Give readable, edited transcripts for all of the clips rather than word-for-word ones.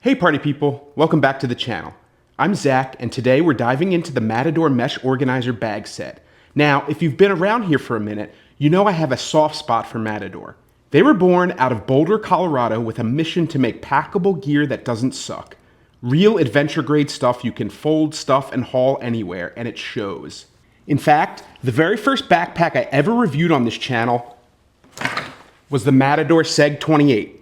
Hey party people, welcome back to the channel. I'm Zach, and today we're diving into the Matador Mesh Organizer bag set. Now, if you've been around here for a minute, you know I have a soft spot for Matador. They were born out of Boulder, Colorado with a mission to make packable gear that doesn't suck. Real adventure grade stuff you can fold, stuff, and haul anywhere, and it shows. In fact, the very first backpack I ever reviewed on this channel was the Matador Seg 28.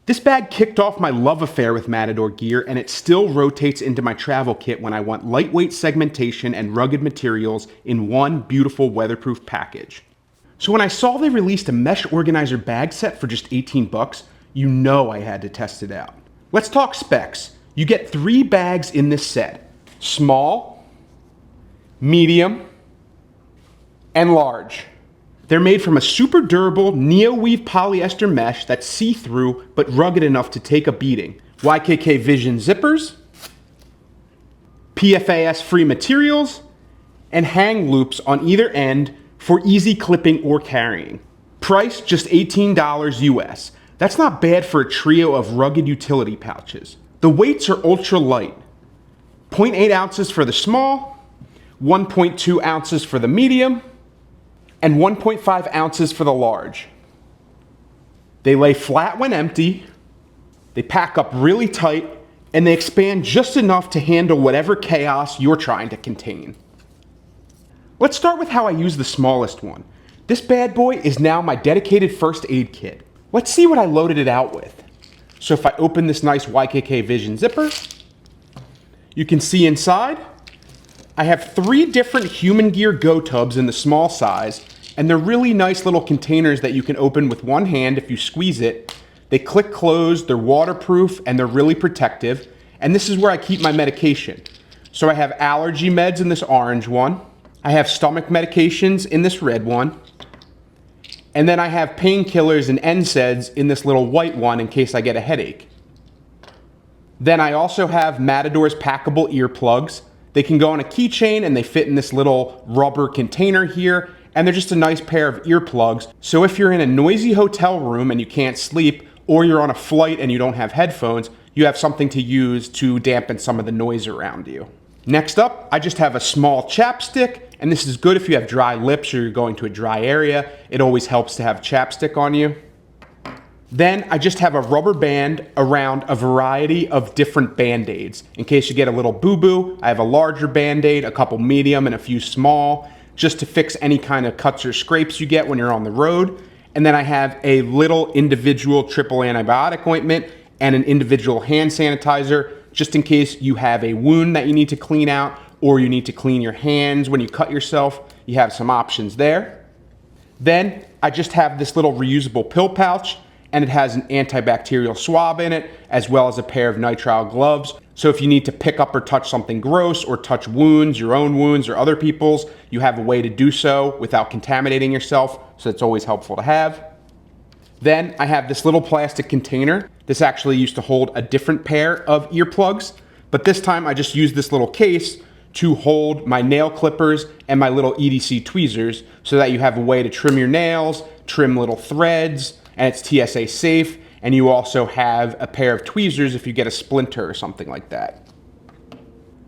This bag kicked off my love affair with Matador gear, and it still rotates into my travel kit when I want lightweight segmentation and rugged materials in one beautiful weatherproof package. So when I saw they released a mesh organizer bag set for just 18 bucks, you know I had to test it out. Let's talk specs. You get 3 bags in this set: small, medium, and large. They're made from a super durable neo-weave polyester mesh that's see-through but rugged enough to take a beating. YKK Vision zippers, PFAS-free materials, and hang loops on either end for easy clipping or carrying. Price just $18 US. That's not bad for a trio of rugged utility pouches. The weights are ultra light. 0.8 ounces for the small, 1.2 ounces for the medium, and 1.5 ounces for the large. They lay flat when empty, they pack up really tight, and they expand just enough to handle whatever chaos you're trying to contain. Let's start with how I use the smallest one. This bad boy is now my dedicated first aid kit. Let's see what I loaded it out with. So if I open this nice YKK Vision zipper, you can see inside, I have 3 different human gear go tubs in the small size, and they're really nice little containers that you can open with one hand if you squeeze it. They click closed, they're waterproof, and they're really protective. And this is where I keep my medication. So I have allergy meds in this orange one. I have stomach medications in this red one. And then I have painkillers and NSAIDs in this little white one in case I get a headache. Then I also have Matador's packable earplugs. They can go on a keychain and they fit in this little rubber container here, and they're just a nice pair of earplugs. So if you're in a noisy hotel room and you can't sleep, or you're on a flight and you don't have headphones, you have something to use to dampen some of the noise around you. Next up, I just have a small chapstick, and this is good if you have dry lips or you're going to a dry area. It always helps to have chapstick on you. Then I just have a rubber band around a variety of different Band-Aids. In case you get a little boo-boo, I have a larger Band-Aid, a couple medium, and a few small, just to fix any kind of cuts or scrapes you get when you're on the road. And then I have a little individual triple antibiotic ointment and an individual hand sanitizer, just in case you have a wound that you need to clean out or you need to clean your hands when you cut yourself. You have some options there. Then I just have this little reusable pill pouch, and it has an antibacterial swab in it, as well as a pair of nitrile gloves. So if you need to pick up or touch something gross or touch wounds, your own wounds or other people's, you have a way to do so without contaminating yourself, so it's always helpful to have. Then I have this little plastic container. This actually used to hold a different pair of earplugs, but this time I just used this little case to hold my nail clippers and my little EDC tweezers, so that you have a way to trim your nails, trim little threads, and it's TSA safe, and you also have a pair of tweezers if you get a splinter or something like that.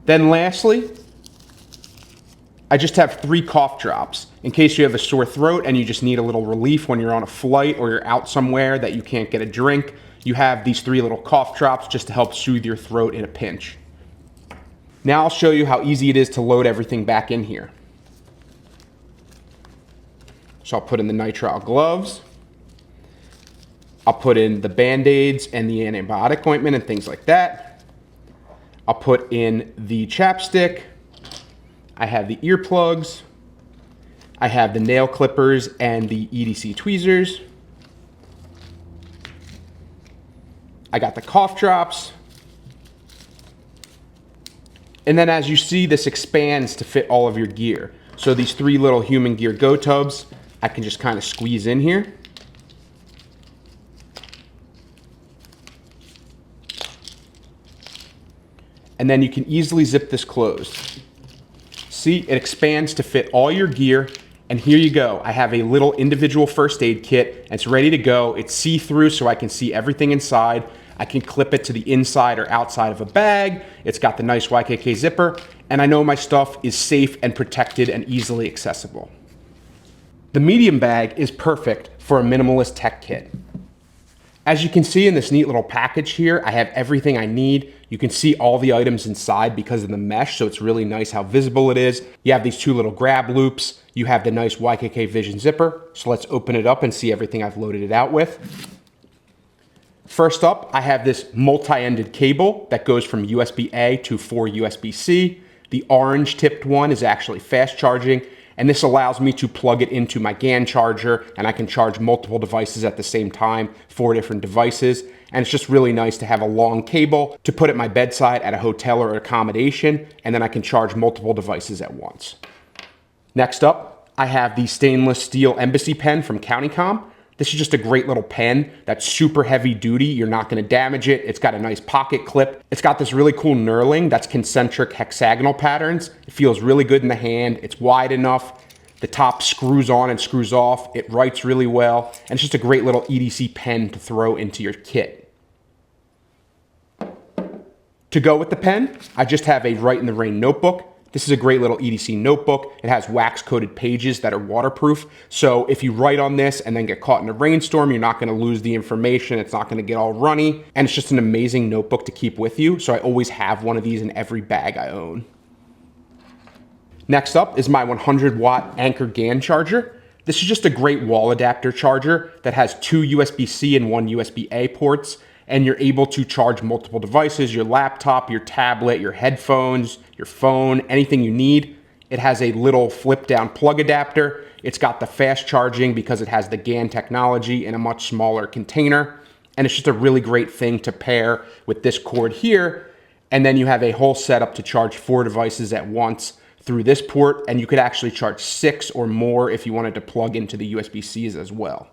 Then lastly, I just have 3 cough drops. In case you have a sore throat and you just need a little relief when you're on a flight or you're out somewhere that you can't get a drink, you have these 3 little cough drops just to help soothe your throat in a pinch. Now I'll show you how easy it is to load everything back in here. So I'll put in the nitrile gloves. I'll put in the Band-Aids and the antibiotic ointment and things like that. I'll put in the chapstick. I have the earplugs. I have the nail clippers and the EDC tweezers. I got the cough drops. And then as you see, this expands to fit all of your gear. So these 3 little human gear go tubs, I can just kind of squeeze in here. And then you can easily zip this closed. See, it expands to fit all your gear, and here you go. I have a little individual first aid kit, and it's ready to go. It's see-through, so I can see everything inside. I can clip it to the inside or outside of a bag. It's got the nice YKK zipper, and I know my stuff is safe and protected and easily accessible. The medium bag is perfect for a minimalist tech kit. As you can see in this neat little package here, I have everything I need. You can see all the items inside because of the mesh, so it's really nice how visible it is. You have these two little grab loops. You have the nice YKK Vision zipper. So let's open it up and see everything I've loaded it out with. First up, I have this multi-ended cable that goes from USB-A to 4 USB-C. The orange tipped one is actually fast charging, and this allows me to plug it into my GAN charger, and I can charge multiple devices at the same time, 4 different devices. And it's just really nice to have a long cable to put at my bedside at a hotel or accommodation, and then I can charge multiple devices at once. Next up, I have the stainless steel embassy pen from CountyCom. This is just a great little pen that's super heavy duty. You're not gonna damage it. It's got a nice pocket clip. It's got this really cool knurling that's concentric hexagonal patterns. It feels really good in the hand. It's wide enough. The top screws on and screws off. It writes really well. And it's just a great little EDC pen to throw into your kit. To go with the pen, I just have a Write in the Rain notebook. This is a great little EDC notebook. It has wax-coated pages that are waterproof. So if you write on this and then get caught in a rainstorm, you're not gonna lose the information. It's not gonna get all runny. And it's just an amazing notebook to keep with you. So I always have one of these in every bag I own. Next up is my 100-watt Anker GAN charger. This is just a great wall adapter charger that has 2 USB-C and 1 USB-A ports. And you're able to charge multiple devices, your laptop, your tablet, your headphones, your phone, anything you need. It has a little flip down plug adapter. It's got the fast charging because it has the GAN technology in a much smaller container. And it's just a really great thing to pair with this cord here. And then you have a whole setup to charge 4 devices at once through this port. And you could actually charge 6 or more if you wanted to plug into the USB-Cs as well.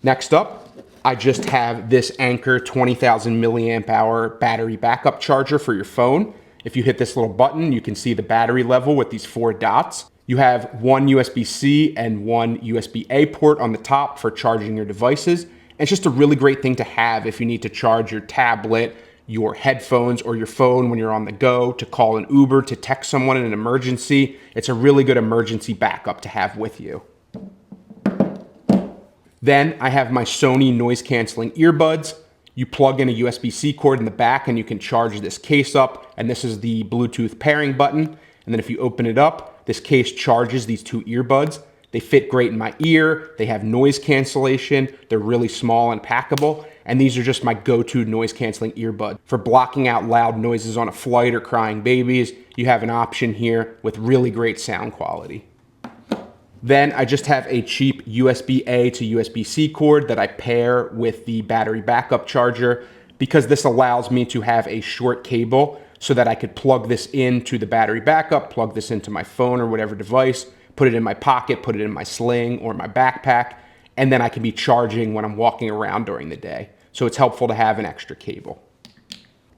Next up, I just have this Anker 20,000 milliamp hour battery backup charger for your phone. If you hit this little button, you can see the battery level with these 4 dots. You have 1 USB-C and 1 USB-A port on the top for charging your devices. And it's just a really great thing to have if you need to charge your tablet, your headphones, or your phone when you're on the go, to call an Uber, to text someone in an emergency. It's a really good emergency backup to have with you. Then I have my Sony noise canceling earbuds. You plug in a USB-C cord in the back and you can charge this case up. And this is the Bluetooth pairing button. And then if you open it up, this case charges these 2 earbuds. They fit great in my ear. They have noise cancellation. They're really small and packable. And these are just my go-to noise canceling earbuds. For blocking out loud noises on a flight or crying babies, you have an option here with really great sound quality. Then I just have a cheap USB-A to USB-C cord that I pair with the battery backup charger because this allows me to have a short cable so that I could plug this into the battery backup, plug this into my phone or whatever device, put it in my pocket, put it in my sling or my backpack, and then I can be charging when I'm walking around during the day. So it's helpful to have an extra cable.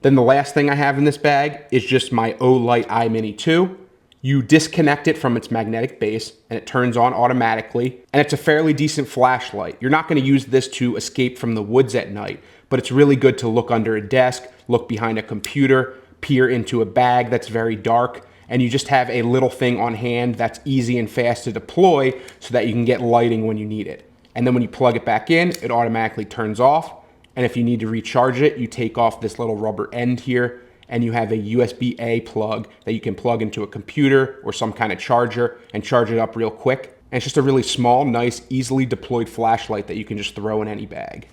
Then the last thing I have in this bag is just my Olight iMini 2. You disconnect it from its magnetic base and it turns on automatically. And it's a fairly decent flashlight. You're not gonna use this to escape from the woods at night, but it's really good to look under a desk, look behind a computer, peer into a bag that's very dark, and you just have a little thing on hand that's easy and fast to deploy so that you can get lighting when you need it. And then when you plug it back in, it automatically turns off. And if you need to recharge it, you take off this little rubber end here and you have a USB-A plug that you can plug into a computer or some kind of charger and charge it up real quick. And it's just a really small, nice, easily deployed flashlight that you can just throw in any bag.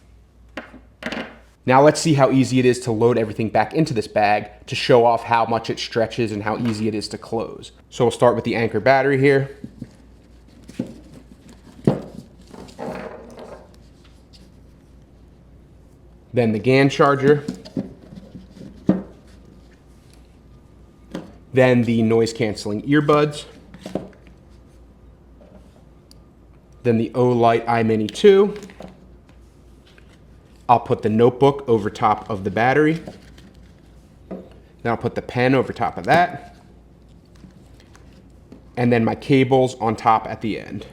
Now let's see how easy it is to load everything back into this bag to show off how much it stretches and how easy it is to close. So we'll start with the Anker battery here. Then the GAN charger. Then the noise canceling earbuds. Then the Olight iMini 2. I'll put the notebook over top of the battery. Then I'll put the pen over top of that. And then my cables on top at the end.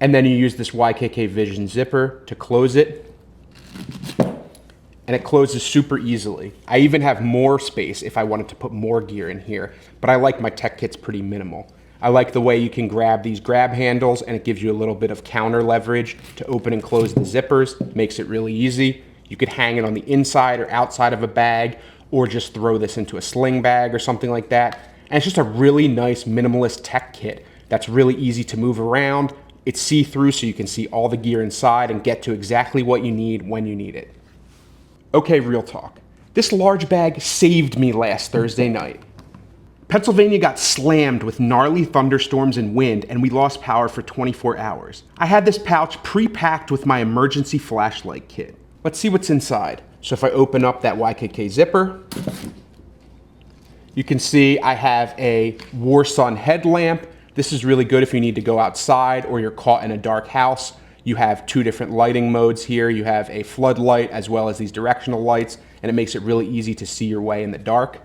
And then you use this YKK Vision zipper to close it. And it closes super easily. I even have more space if I wanted to put more gear in here, but I like my tech kits pretty minimal. I like the way you can grab these grab handles and it gives you a little bit of counter leverage to open and close the zippers. Makes it really easy. You could hang it on the inside or outside of a bag, or just throw this into a sling bag or something like that. And it's just a really nice minimalist tech kit that's really easy to move around. It's see-through so you can see all the gear inside and get to exactly what you need when you need it. Okay, real talk. This large bag saved me last Thursday night. Pennsylvania got slammed with gnarly thunderstorms and wind, and we lost power for 24 hours. I had this pouch pre-packed with my emergency flashlight kit. Let's see what's inside. So if I open up that YKK zipper, you can see I have a War Sun headlamp. This is really good if you need to go outside or you're caught in a dark house. You have two different lighting modes here. You have a floodlight as well as these directional lights, and it makes it really easy to see your way in the dark.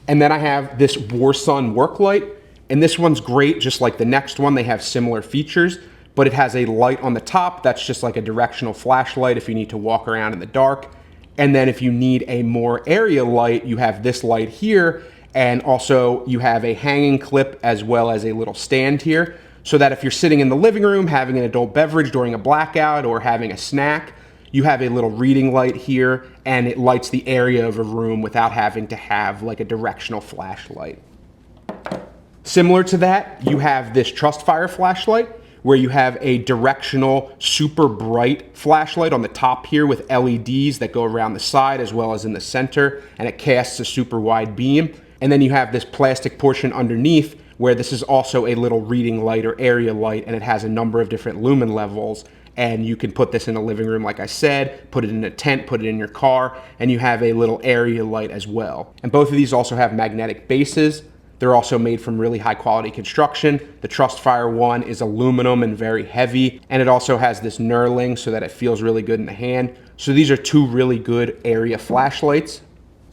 And then I have this War Sun work light, and this one's great, just like the next one. They have similar features, but it has a light on the top that's just like a directional flashlight if you need to walk around in the dark. And then if you need a more area light, you have this light here, and also you have a hanging clip as well as a little stand here, so that if you're sitting in the living room having an adult beverage during a blackout or having a snack, you have a little reading light here, and it lights the area of a room without having to have like a directional flashlight. Similar to that, you have this Trustfire flashlight, where you have a directional, super bright flashlight on the top here with LEDs that go around the side as well as in the center, and it casts a super wide beam. And then you have this plastic portion underneath where this is also a little reading light or area light, and it has a number of different lumen levels. And you can put this in a living room, like I said, put it in a tent, put it in your car, and you have a little area light as well. And both of these also have magnetic bases. They're also made from really high quality construction. The Trustfire one is aluminum and very heavy, and it also has this knurling so that it feels really good in the hand. So these are two really good area flashlights.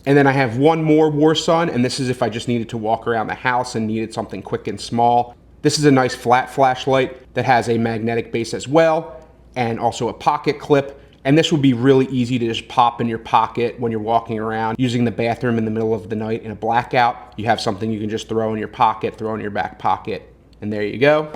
And then I have one more War Sun, and this is if I just needed to walk around the house and needed something quick and small. This is a nice flat flashlight that has a magnetic base as well, and also a pocket clip. And this would be really easy to just pop in your pocket when you're walking around using the bathroom in the middle of the night in a blackout. You have something you can just throw in your pocket, throw in your back pocket, and there you go.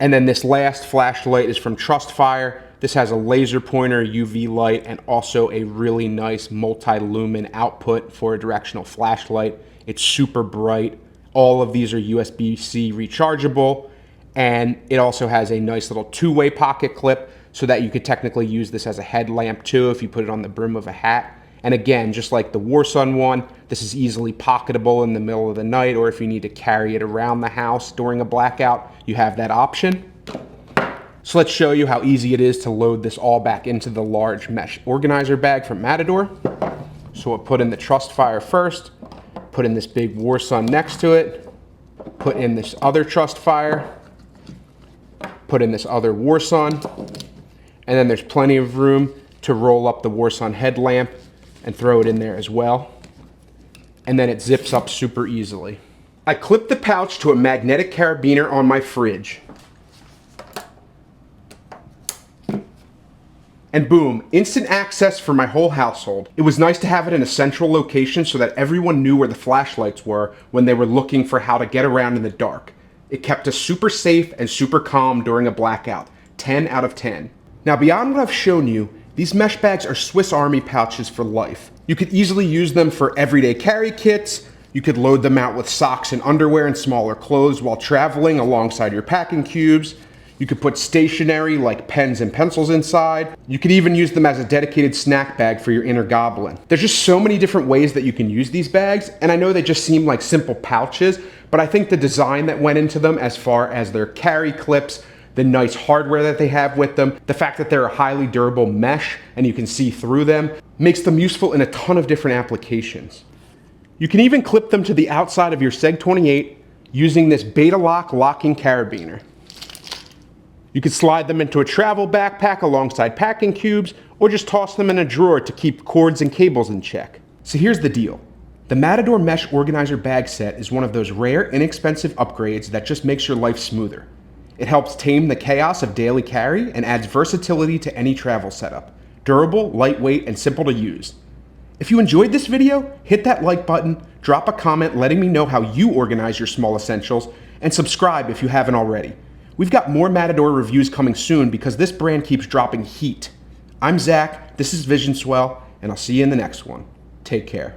And then this last flashlight is from Trustfire. This has a laser pointer, UV light, and also a really nice multi-lumen output for a directional flashlight. It's super bright. All of these are USB-C rechargeable. And it also has a nice little two-way pocket clip so that you could technically use this as a headlamp too if you put it on the brim of a hat. And again, just like the War Sun one, this is easily pocketable in the middle of the night, or if you need to carry it around the house during a blackout, you have that option. So let's show you how easy it is to load this all back into the large mesh organizer bag from Matador. So we'll put in the Trustfire first, put in this big War Sun next to it, put in this other Trustfire, put in this other War Sun, and then there's plenty of room to roll up the War Sun headlamp and throw it in there as well. And then it zips up super easily. I clipped the pouch to a magnetic carabiner on my fridge. And boom, instant access for my whole household. It was nice to have it in a central location so that everyone knew where the flashlights were when they were looking for how to get around in the dark. It kept us super safe and super calm during a blackout. 10 out of 10. Now beyond what I've shown you, these mesh bags are Swiss Army pouches for life. You could easily use them for everyday carry kits. You could load them out with socks and underwear and smaller clothes while traveling alongside your packing cubes. You could put stationery like pens and pencils inside. You could even use them as a dedicated snack bag for your inner goblin. There's just so many different ways that you can use these bags, and I know they just seem like simple pouches, but I think the design that went into them as far as their carry clips, the nice hardware that they have with them, the fact that they're a highly durable mesh and you can see through them, makes them useful in a ton of different applications. You can even clip them to the outside of your Seg 28 using this Beta Lock locking carabiner. You could slide them into a travel backpack alongside packing cubes, or just toss them in a drawer to keep cords and cables in check. So here's the deal. The Matador Mesh Organizer bag set is one of those rare, inexpensive upgrades that just makes your life smoother. It helps tame the chaos of daily carry and adds versatility to any travel setup. Durable, lightweight, and simple to use. If you enjoyed this video, hit that like button, drop a comment letting me know how you organize your small essentials, and subscribe if you haven't already. We've got more Matador reviews coming soon because this brand keeps dropping heat. I'm Zach, this is Vision Swell, and I'll see you in the next one. Take care.